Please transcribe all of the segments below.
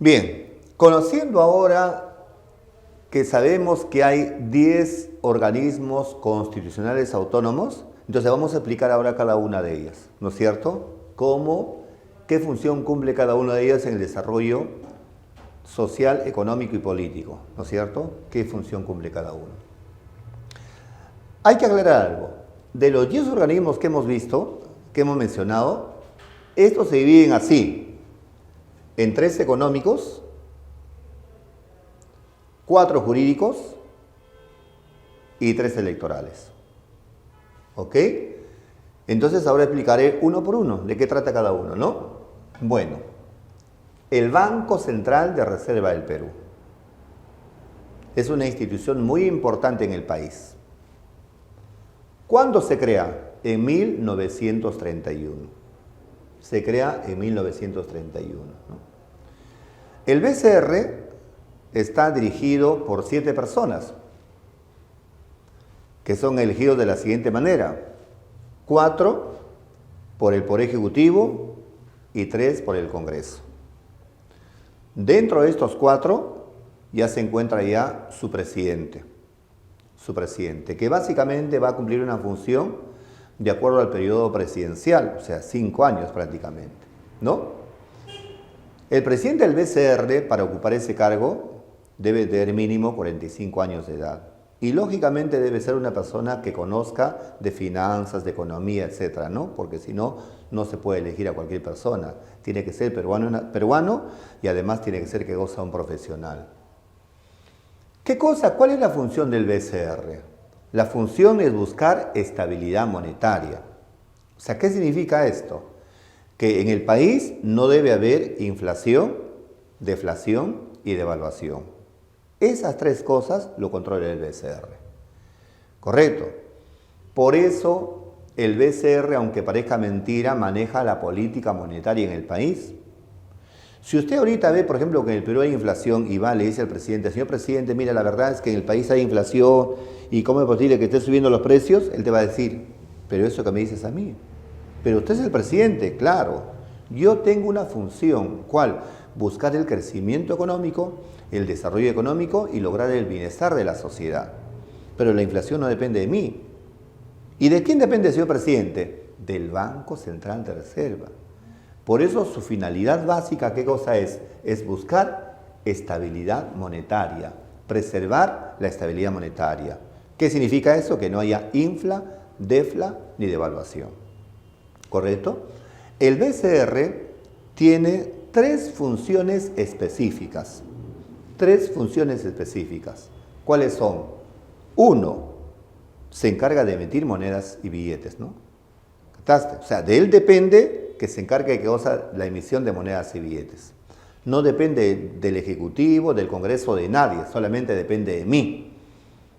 Bien, conociendo ahora que sabemos que hay 10 organismos constitucionales autónomos, entonces vamos a explicar ahora cada una de ellas, ¿no es cierto? ¿Qué función cumple cada una de ellas en el desarrollo social, económico y político, ¿no es cierto? ¿Qué función cumple cada uno? Hay que aclarar algo. De los 10 organismos que hemos visto, que hemos mencionado, estos se dividen así, en 3 económicos, 4 jurídicos y 3 electorales. ¿Ok? Entonces ahora explicaré uno por uno de qué trata cada uno, ¿no? Bueno, el Banco Central de Reserva del Perú es una institución muy importante en el país. ¿Cuándo se crea? En 1931. Se crea en 1931, ¿no? El BCR está dirigido por 7 personas, que son elegidos de la siguiente manera: 4 por el Poder Ejecutivo y 3 por el Congreso. Dentro de estos 4 ya se encuentra ya su presidente, que básicamente va a cumplir una función de acuerdo al periodo presidencial, o sea, 5 años prácticamente, ¿no? El presidente del BCR, para ocupar ese cargo, debe tener mínimo 45 años de edad. Y lógicamente debe ser una persona que conozca de finanzas, de economía, etcétera, ¿no? Porque si no, no se puede elegir a cualquier persona. Tiene que ser peruano y además tiene que ser que goza un profesional. ¿Cuál es la función del BCR? La función es buscar estabilidad monetaria. O sea, ¿qué significa esto? Que en el país no debe haber inflación, deflación y devaluación. Esas 3 cosas lo controla el BCR. ¿Correcto? Por eso el BCR, aunque parezca mentira, maneja la política monetaria en el país. Si usted ahorita ve, por ejemplo, que en el Perú hay inflación y va, le dice al presidente: señor presidente, mira, la verdad es que en el país hay inflación y ¿cómo es posible que esté subiendo los precios? Él te va a decir: pero eso que me dices a mí. Pero usted es el presidente, claro. Yo tengo una función, ¿cuál? Buscar el crecimiento económico, el desarrollo económico y lograr el bienestar de la sociedad. Pero la inflación no depende de mí. ¿Y de quién depende, señor presidente? Del Banco Central de Reserva. Por eso su finalidad básica, ¿qué cosa es? Es buscar estabilidad monetaria, preservar la estabilidad monetaria. ¿Qué significa eso? Que no haya infla, defla ni devaluación. ¿Correcto? El BCR tiene 3 funciones específicas. 3 funciones específicas. ¿Cuáles son? 1, se encarga de emitir monedas y billetes, ¿no? ¿Captaste? O sea, de él depende que se encargue de que goza la emisión de monedas y billetes. No depende del Ejecutivo, del Congreso, de nadie, solamente depende de mí.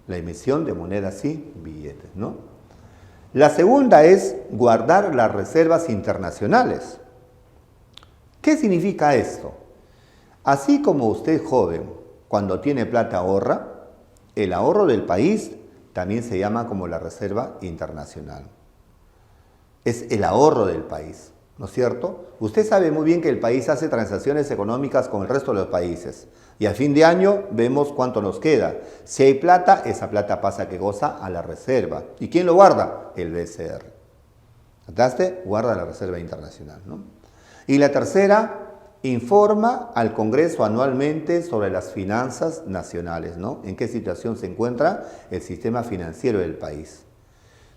La emisión de monedas y billetes, ¿no? La segunda es guardar las reservas internacionales. ¿Qué significa esto? Así como usted, joven, cuando tiene plata ahorra, el ahorro del país también se llama como la reserva internacional. Es el ahorro del país, ¿no es cierto? Usted sabe muy bien que el país hace transacciones económicas con el resto de los países y a fin de año vemos cuánto nos queda. Si hay plata, esa plata pasa que goza a la reserva. ¿Y quién lo guarda? El BCR. ¿Notaste? Guarda la reserva internacional, ¿no? Y la tercera, informa al Congreso anualmente sobre las finanzas nacionales, ¿no? En qué situación se encuentra el sistema financiero del país.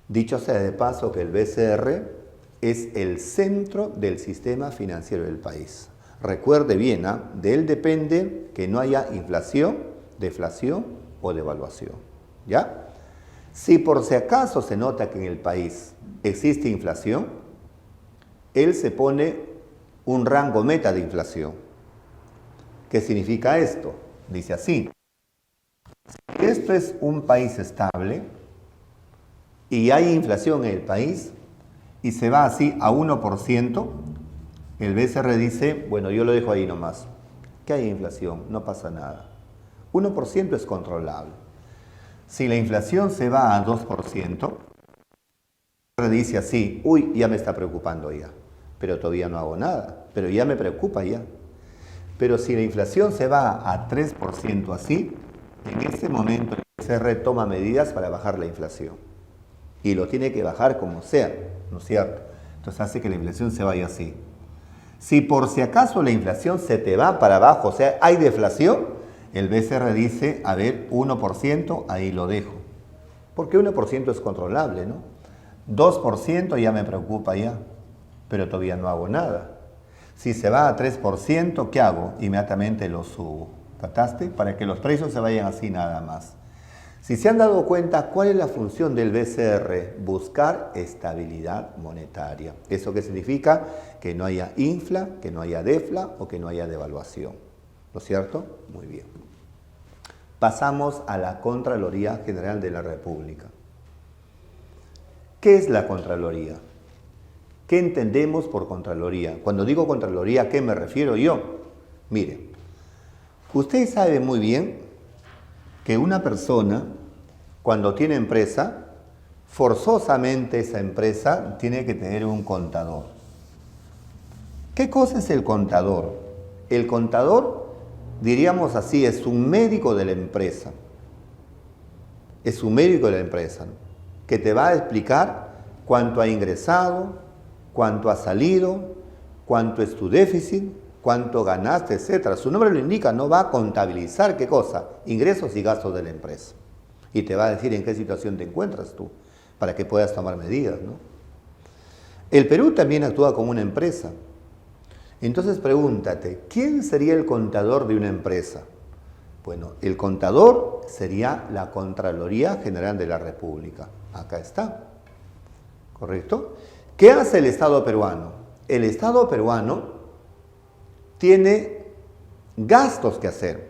Dicho sea de paso que el BCR es el centro del sistema financiero del país. Recuerde bien, de él depende que no haya inflación, deflación o devaluación, ¿ya? Si por si acaso se nota que en el país existe inflación, él se pone un rango meta de inflación. ¿Qué significa esto? Dice así: si esto es un país estable y hay inflación en el país y se va así a 1%, el BCR dice: bueno, yo lo dejo ahí nomás. ¿Qué hay inflación? No pasa nada. 1% es controlable. Si la inflación se va a 2%, dice así: uy, ya me está preocupando ya, pero todavía no hago nada, pero ya me preocupa ya. Pero si la inflación se va a 3% así, en ese momento el BCR toma medidas para bajar la inflación. Y lo tiene que bajar como sea, ¿no es cierto? Entonces hace que la inflación se vaya así. Si por si acaso la inflación se te va para abajo, o sea, hay deflación, el BCR dice, a ver, 1%, ahí lo dejo. Porque 1% es controlable, ¿no? 2% ya me preocupa ya, pero todavía no hago nada. Si se va a 3%, ¿qué hago? Inmediatamente lo subo. ¿Trataste? Para que los precios se vayan así nada más. Si se han dado cuenta, ¿cuál es la función del BCR? Buscar estabilidad monetaria. ¿Eso qué significa? Que no haya infla, que no haya defla o que no haya devaluación. ¿No es cierto? Muy bien. Pasamos a la Contraloría General de la República. ¿Qué es la Contraloría? ¿Qué entendemos por Contraloría? Cuando digo Contraloría, ¿a qué me refiero yo? Mire, usted sabe muy bien que una persona, cuando tiene empresa, forzosamente esa empresa tiene que tener un contador. ¿Qué cosa es el contador? El contador, diríamos así, es un médico de la empresa. Es un médico de la empresa, ¿no? Que te va a explicar cuánto ha ingresado, cuánto ha salido, cuánto es tu déficit, cuánto ganaste, etc. Su nombre lo indica, no va a contabilizar qué cosa, ingresos y gastos de la empresa. Y te va a decir en qué situación te encuentras tú, para que puedas tomar medidas, ¿no? El Perú también actúa como una empresa. Entonces pregúntate, ¿quién sería el contador de una empresa? Bueno, el contador sería la Contraloría General de la República. Acá está. ¿Correcto? ¿Qué hace el Estado peruano? El Estado peruano tiene gastos que hacer.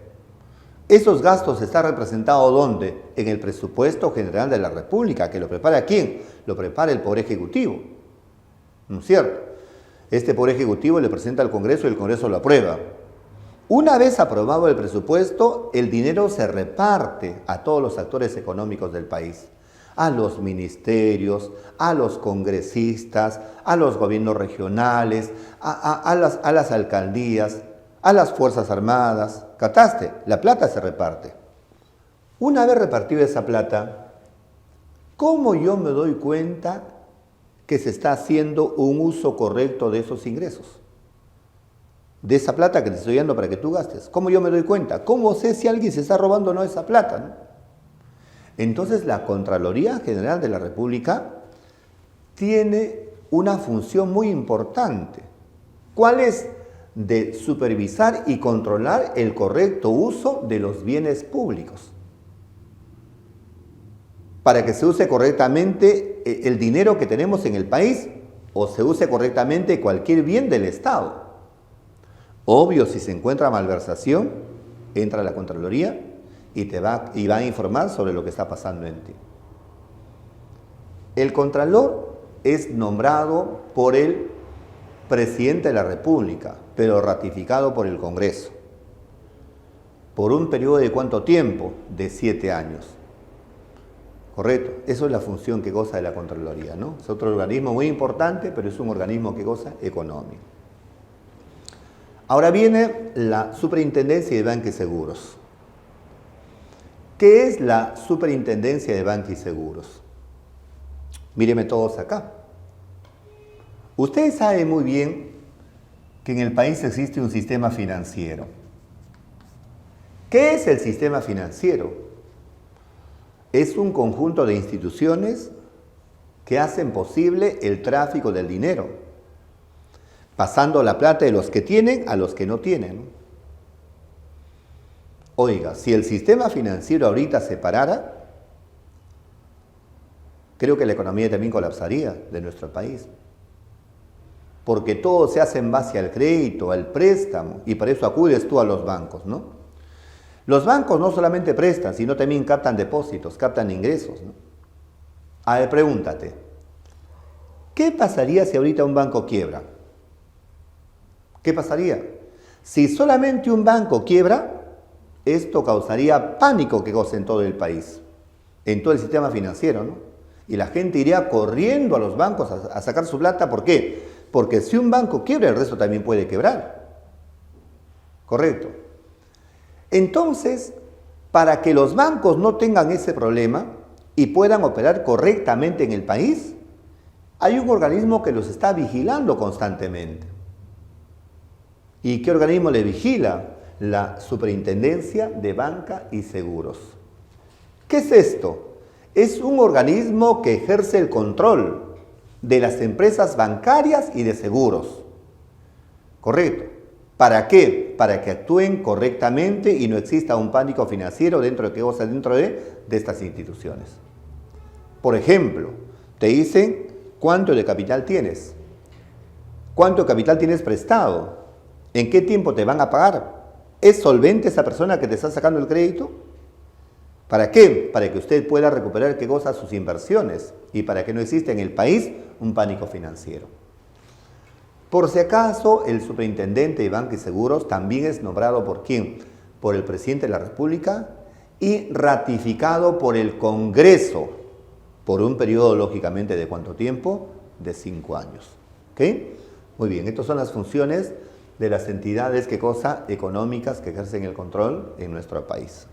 Esos gastos están representados ¿dónde? En el presupuesto general de la República. ¿Que lo prepara quién? Lo prepara el Poder Ejecutivo. ¿No es cierto? Este Poder Ejecutivo le presenta al Congreso y el Congreso lo aprueba. Una vez aprobado el presupuesto, el dinero se reparte a todos los actores económicos del país. A los ministerios, a los congresistas, a los gobiernos regionales, a las alcaldías, a las Fuerzas Armadas. ¿Cataste? La plata se reparte. Una vez repartida esa plata, ¿cómo yo me doy cuenta que se está haciendo un uso correcto de esos ingresos? De esa plata que te estoy dando para que tú gastes. ¿Cómo yo me doy cuenta? ¿Cómo sé si alguien se está robando o no esa plata, ¿no? Entonces la Contraloría General de la República tiene una función muy importante. ¿Cuál es? De supervisar y controlar el correcto uso de los bienes públicos. Para que se use correctamente el dinero que tenemos en el país o se use correctamente cualquier bien del Estado. Obvio, si se encuentra malversación, entra a la Contraloría y va a informar sobre lo que está pasando en ti. El Contralor es nombrado por el Presidente de la República, pero ratificado por el Congreso. ¿Por un periodo de cuánto tiempo? De 7 años. Correcto, eso es la función que goza de la Contraloría, ¿no? Es otro organismo muy importante, pero es un organismo que goza económico. Ahora viene la Superintendencia de Banca y Seguros. ¿Qué es la Superintendencia de Banca y Seguros? Míreme todos acá. Ustedes saben muy bien que en el país existe un sistema financiero. ¿Qué es el sistema financiero? Es un conjunto de instituciones que hacen posible el tráfico del dinero, pasando la plata de los que tienen a los que no tienen. Oiga, si el sistema financiero ahorita se parara, creo que la economía también colapsaría de nuestro país. Porque todo se hace en base al crédito, al préstamo, y para eso acudes tú a los bancos, ¿no? Los bancos no solamente prestan, sino también captan depósitos, captan ingresos, ¿no? A ver, pregúntate, ¿qué pasaría si ahorita un banco quiebra? ¿Qué pasaría? Si solamente un banco quiebra, esto causaría pánico que goce en todo el país, en todo el sistema financiero, ¿no? Y la gente iría corriendo a los bancos a sacar su plata. ¿Por qué? Porque si un banco quiebra, el resto también puede quebrar. Correcto. Entonces, para que los bancos no tengan ese problema y puedan operar correctamente en el país, hay un organismo que los está vigilando constantemente. ¿Y qué organismo le vigila? La Superintendencia de Banca y Seguros. ¿Qué es esto? Es un organismo que ejerce el control de las empresas bancarias y de seguros. ¿Correcto? ¿Para qué? Para que actúen correctamente y no exista un pánico financiero dentro de estas instituciones. Por ejemplo, te dicen cuánto de capital tienes, cuánto capital tienes prestado, en qué tiempo te van a pagar. ¿Es solvente esa persona que te está sacando el crédito? ¿Para qué? Para que usted pueda recuperar sus inversiones y para que no exista en el país un pánico financiero. Por si acaso, el superintendente de Banca y Seguros también es nombrado ¿por quién? Por el presidente de la República y ratificado por el Congreso por un periodo, lógicamente, ¿de cuánto tiempo? De 5 años. ¿Ok? Muy bien, estas son las funciones de las entidades, económicas que ejercen el control en nuestro país.